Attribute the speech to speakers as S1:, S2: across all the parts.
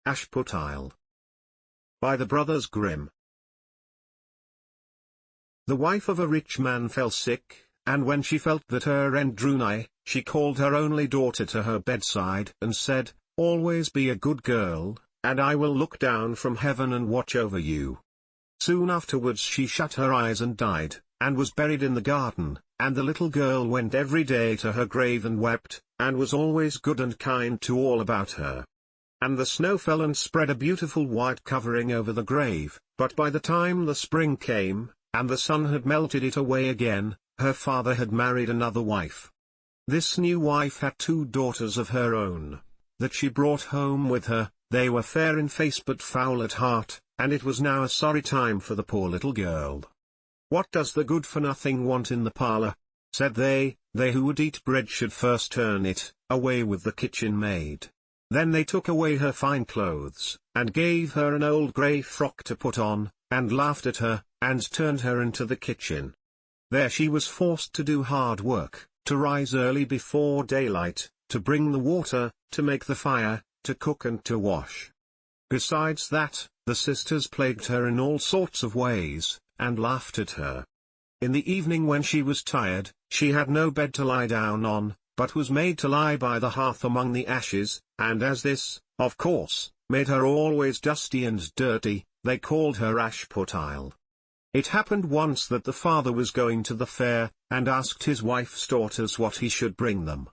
S1: Ashputtel. By the Brothers Grimm. The wife of a rich man fell sick, and when she felt that her end drew nigh, she called her only daughter to her bedside and said, "Always be a good girl, and I will look down from heaven and watch over you." Soon afterwards she shut her eyes and died, and was buried in the garden, and the little girl went every day to her grave and wept, and was always good and kind to all about her. And the snow fell and spread a beautiful white covering over the grave, but by the time the spring came, and the sun had melted it away again, her father had married another wife. This new wife had 2 daughters of her own, that she brought home with her. They were fair in face but foul at heart, and it was now a sorry time for the poor little girl. "What does the good-for-nothing want in the parlor?" said they who would eat bread should first turn it away with the kitchen maid. Then they took away her fine clothes, and gave her an old grey frock to put on, and laughed at her, and turned her into the kitchen. There she was forced to do hard work, to rise early before daylight, to bring the water, to make the fire, to cook and to wash. Besides that, the sisters plagued her in all sorts of ways, and laughed at her. In the evening when she was tired, she had no bed to lie down on, but was made to lie by the hearth among the ashes, and as this, of course, made her always dusty and dirty, they called her Ashputtel. It happened once that the father was going to the fair, and asked his wife's daughters what he should bring them.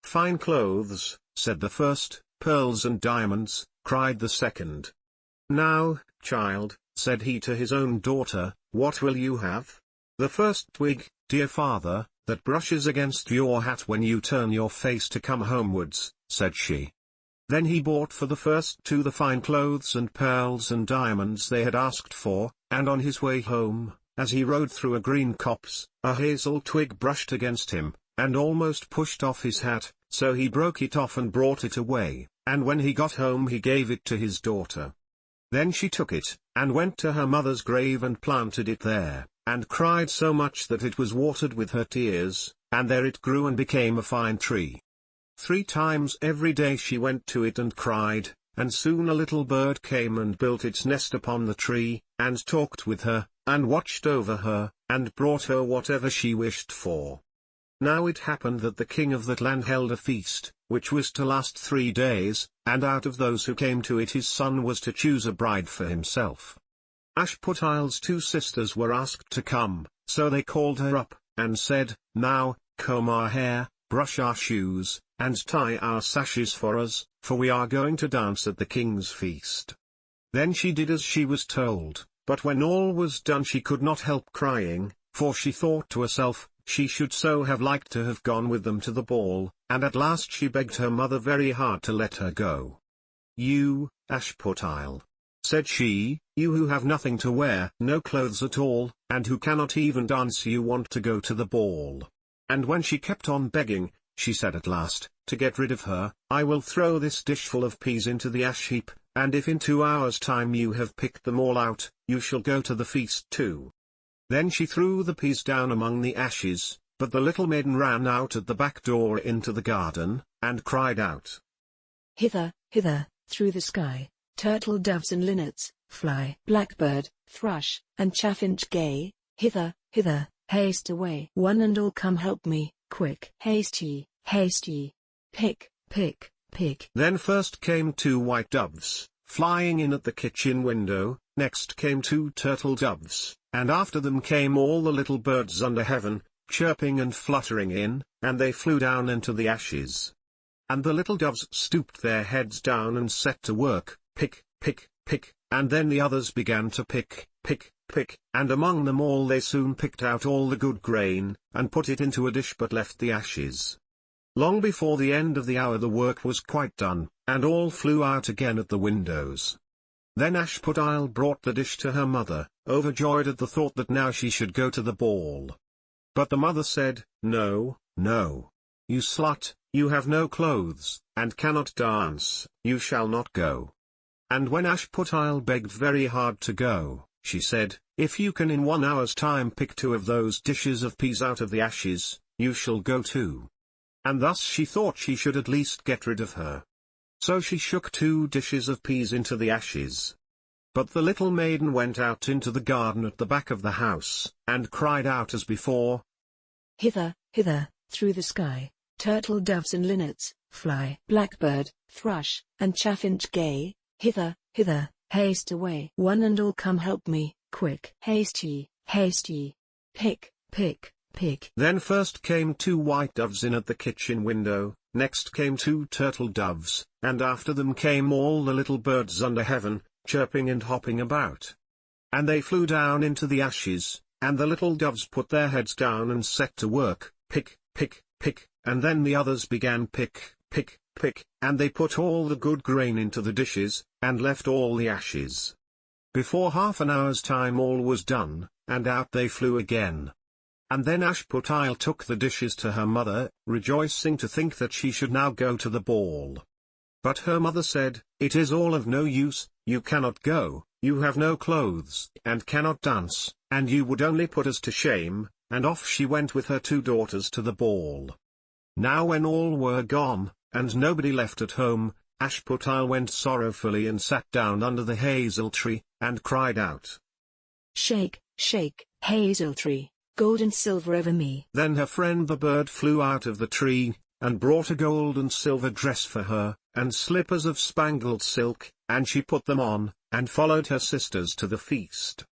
S1: "Fine clothes," said the first. "Pearls and diamonds," cried the second. "Now, child," said he to his own daughter, "what will you have?" "The first twig, dear father, that brushes against your hat when you turn your face to come homewards," said she. Then he bought for the first 2 the fine clothes and pearls and diamonds they had asked for, and on his way home, as he rode through a green copse, a hazel twig brushed against him, and almost pushed off his hat, so he broke it off and brought it away, and when he got home he gave it to his daughter. Then she took it, and went to her mother's grave and planted it there, and cried so much that it was watered with her tears, and there it grew and became a fine tree. 3 times every day she went to it and cried, and soon a little bird came and built its nest upon the tree, and talked with her, and watched over her, and brought her whatever she wished for. Now it happened that the king of that land held a feast, which was to last 3 days, and out of those who came to it his son was to choose a bride for himself. Ashputtel's 2 sisters were asked to come, so they called her up, and said, "Now, comb our hair, brush our shoes, and tie our sashes for us, for we are going to dance at the king's feast." Then she did as she was told, but when all was done she could not help crying, for she thought to herself, she should so have liked to have gone with them to the ball, and at last she begged her mother very hard to let her go. "You, Ashputtel," said she, "you who have nothing to wear, no clothes at all, and who cannot even dance, you want to go to the ball." And when she kept on begging, she said at last, to get rid of her, "I will throw this dishful of peas into the ash heap, and if in 2 hours' time you have picked them all out, you shall go to the feast too." Then she threw the peas down among the ashes, but the little maiden ran out at the back door into the garden, and cried out,
S2: "Hither, hither, through the sky, turtle doves and linnets, fly, blackbird, thrush, and chaffinch gay, hither, hither, haste away. One and all come help me, quick, haste ye, pick, pick, pick."
S1: Then first came 2 white doves, flying in at the kitchen window, next came 2 turtle doves, and after them came all the little birds under heaven, chirping and fluttering in, and they flew down into the ashes. And the little doves stooped their heads down and set to work, pick, pick, pick, and then the others began to pick, pick, pick, and among them all they soon picked out all the good grain, and put it into a dish but left the ashes. Long before the end of the hour the work was quite done, and all flew out again at the windows. Then Ashputtel brought the dish to her mother, overjoyed at the thought that now she should go to the ball. But the mother said, "No, no. You slut, you have no clothes, and cannot dance, you shall not go." And when Ashputtel begged very hard to go, she said, "If you can in 1 hour's time pick 2 of those dishes of peas out of the ashes, you shall go too." And thus she thought she should at least get rid of her. So she shook 2 dishes of peas into the ashes. But the little maiden went out into the garden at the back of the house, and cried out as before,
S2: Hither, hither, through the sky, turtle doves and linnets, fly, blackbird, thrush, and chaffinch gay, hither, hither, haste away. One and all come help me, quick. Haste ye, haste ye. Pick, pick, pick.
S1: Then first came 2 white doves in at the kitchen window, next came 2 turtle doves, and after them came all the little birds under heaven, chirping and hopping about. And they flew down into the ashes, and the little doves put their heads down and set to work, pick, pick, pick, and then the others began pick, pick, pick, and they put all the good grain into the dishes, and left all the ashes. Before half an hour's time all was done, and out they flew again. And then Ashputtel took the dishes to her mother, rejoicing to think that she should now go to the ball. But her mother said, It is all of no use, you cannot go, you have no clothes, and cannot dance, and you would only put us to shame, and off she went with her 2 daughters to the ball. Now when all were gone, and nobody left at home, Ashputtel went sorrowfully and sat down under the hazel tree, and cried out,
S2: Shake, shake, hazel tree, gold and silver over me.
S1: Then her friend the bird flew out of the tree, and brought a gold and silver dress for her, and slippers of spangled silk, and she put them on, and followed her sisters to the feast.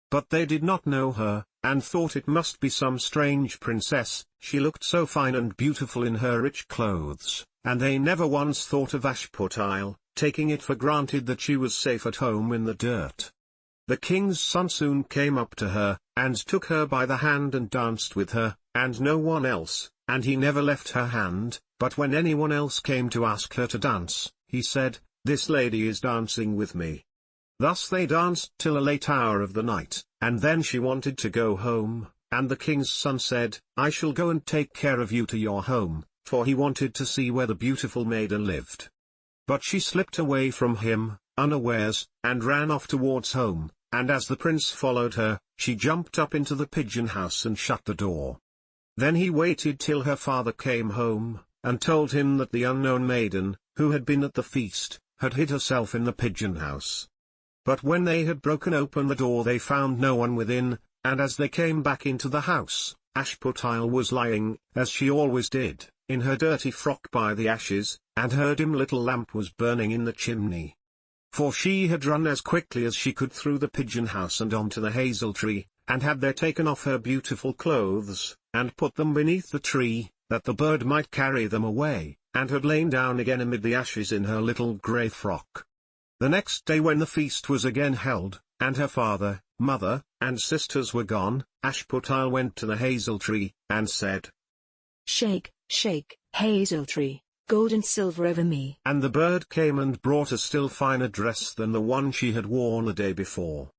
S1: But they did not know her, and thought it must be some strange princess, she looked so fine and beautiful in her rich clothes, and they never once thought of Ashputtel, taking it for granted that she was safe at home in the dirt. The king's son soon came up to her, and took her by the hand and danced with her, and no one else, and he never left her hand, but when anyone else came to ask her to dance, he said, This lady is dancing with me. Thus they danced till a late hour of the night, and then she wanted to go home, and the king's son said, I shall go and take care of you to your home, for he wanted to see where the beautiful maiden lived. But she slipped away from him, unawares, and ran off towards home, and as the prince followed her, she jumped up into the pigeon house and shut the door. Then he waited till her father came home, and told him that the unknown maiden, who had been at the feast, had hid herself in the pigeon house. But when they had broken open the door they found no one within, and as they came back into the house, Ashputtel was lying, as she always did, in her dirty frock by the ashes, and her dim little lamp was burning in the chimney. For she had run as quickly as she could through the pigeon house and onto the hazel tree, and had there taken off her beautiful clothes, and put them beneath the tree, that the bird might carry them away, and had lain down again amid the ashes in her little grey frock. The next day when the feast was again held, and her father, mother, and sisters were gone, Ashputtel went to the hazel tree, and said,
S2: Shake, shake, hazel tree, gold and silver over me.
S1: And the bird came and brought a still finer dress than the one she had worn the day before.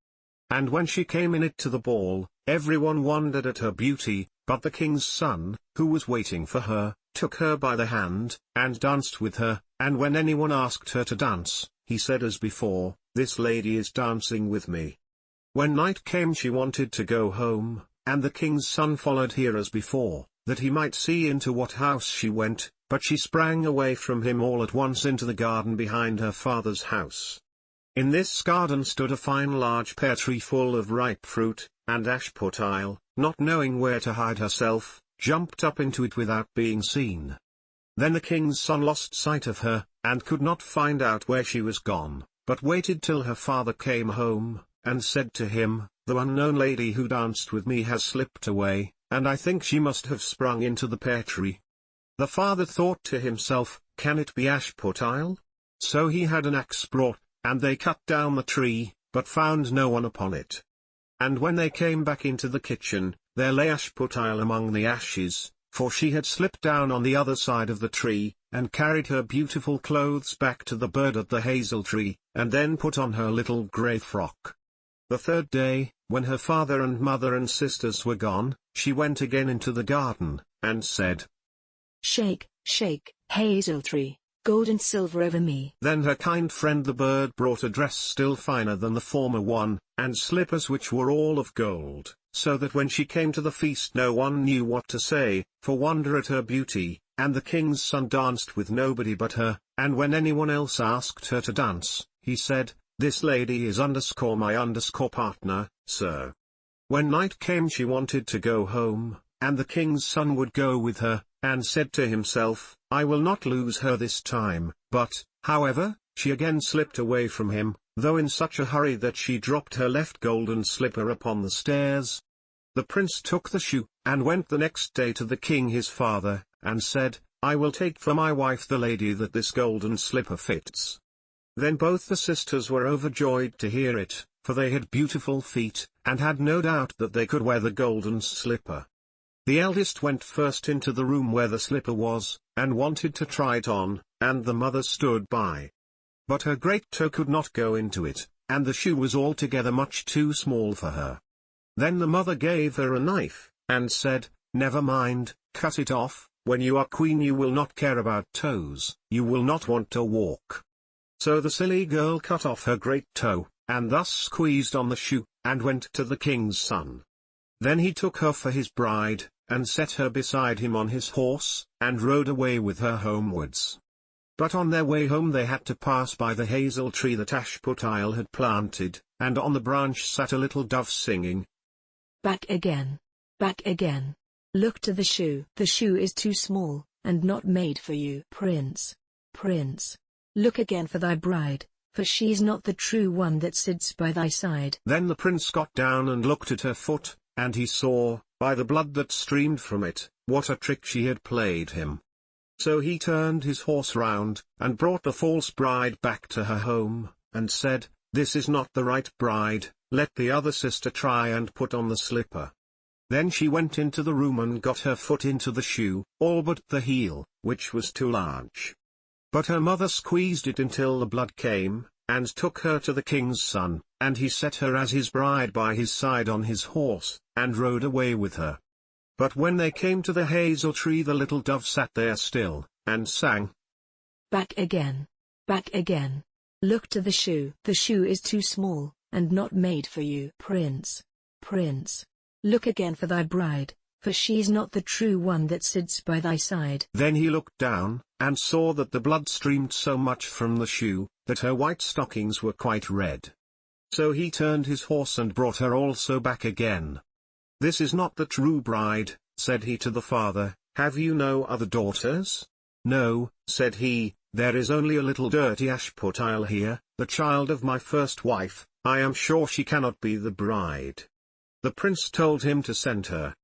S1: And when she came in it to the ball, everyone wondered at her beauty, but the king's son, who was waiting for her, took her by the hand, and danced with her, and when anyone asked her to dance, he said as before, This lady is dancing with me. When night came she wanted to go home, and the king's son followed her as before, that he might see into what house she went, but she sprang away from him all at once into the garden behind her father's house. In this garden stood a fine large pear tree full of ripe fruit, and Ashputtel, not knowing where to hide herself, jumped up into it without being seen. Then the king's son lost sight of her, and could not find out where she was gone, but waited till her father came home, and said to him, The unknown lady who danced with me has slipped away, and I think she must have sprung into the pear tree. The father thought to himself, Can it be Ashputtel? So he had an axe brought, and they cut down the tree, but found no one upon it. And when they came back into the kitchen, there lay Ashputtel among the ashes, for she had slipped down on the other side of the tree, and carried her beautiful clothes back to the bird at the hazel tree, and then put on her little grey frock. The third day, when her father and mother and sisters were gone, she went again into the garden, and said,
S2: Shake, shake, hazel tree, gold and silver over me.
S1: Then her kind friend the bird brought a dress still finer than the former one, and slippers which were all of gold, so that when she came to the feast no one knew what to say, for wonder at her beauty, and the king's son danced with nobody but her, and when anyone else asked her to dance, he said, "This lady is my partner, sir." When night came she wanted to go home, and the king's son would go with her, and said to himself, "I will not lose her this time," but, however, she again slipped away from him, though in such a hurry that she dropped her left golden slipper upon the stairs. The prince took the shoe, and went the next day to the king his father, and said, "I will take for my wife the lady that this golden slipper fits." Then both the sisters were overjoyed to hear it, for they had beautiful feet, and had no doubt that they could wear the golden slipper. The eldest went first into the room where the slipper was, and wanted to try it on, and the mother stood by. But her great toe could not go into it, and the shoe was altogether much too small for her. Then the mother gave her a knife, and said, "Never mind, cut it off, when you are queen you will not care about toes, you will not want to walk." So the silly girl cut off her great toe, and thus squeezed on the shoe, and went to the king's son. Then he took her for his bride, and set her beside him on his horse, and rode away with her homewards. But on their way home they had to pass by the hazel tree that Ashputtel had planted, and on the branch sat a little dove singing,
S2: "Back again. Back again. Look to the shoe. The shoe is too small, and not made for you. Prince. Prince. Look again for thy bride, for she's not the true one that sits by thy side."
S1: Then the prince got down and looked at her foot, and he saw, by the blood that streamed from it, what a trick she had played him. So he turned his horse round, and brought the false bride back to her home, and said, "This is not the right bride, let the other sister try and put on the slipper." Then she went into the room and got her foot into the shoe, all but the heel, which was too large. But her mother squeezed it until the blood came, and took her to the king's son, and he set her as his bride by his side on his horse, and rode away with her. But when they came to the hazel tree the little dove sat there still, and sang,
S2: "Back again. Back again. Look to the shoe. The shoe is too small, and not made for you. Prince. Prince. Look again for thy bride, for she's not the true one that sits by thy side."
S1: Then he looked down, and saw that the blood streamed so much from the shoe, that her white stockings were quite red. So he turned his horse and brought her also back again. "This is not the true bride," said he to the father. "Have you no other daughters?" "No," said he, "there is only a little dirty Ashputtel here, the child of my first wife. I am sure she cannot be the bride." The prince told him to send her.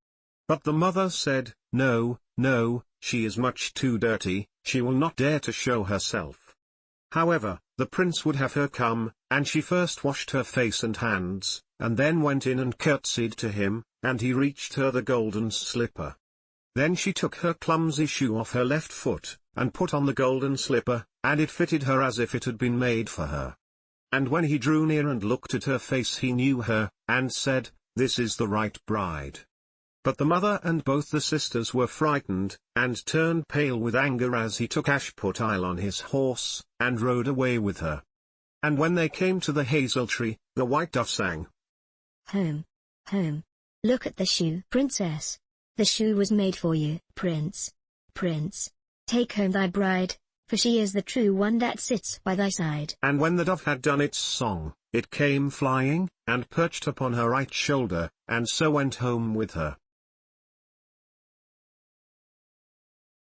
S1: But the mother said, "No, no, she is much too dirty, she will not dare to show herself." However, the prince would have her come, and she first washed her face and hands, and then went in and curtsied to him, and he reached her the golden slipper. Then she took her clumsy shoe off her left foot, and put on the golden slipper, and it fitted her as if it had been made for her. And when he drew near and looked at her face he knew her, and said, "This is the right bride." But the mother and both the sisters were frightened, and turned pale with anger as he took Ashputtel on his horse, and rode away with her. And when they came to the hazel tree, the white dove sang,
S3: "Home, home. Look at the shoe, princess. The shoe was made for you, prince. Prince. Take home thy bride, for she is the true one that sits by thy side."
S1: And when the dove had done its song, it came flying, and perched upon her right shoulder, and so went home with her.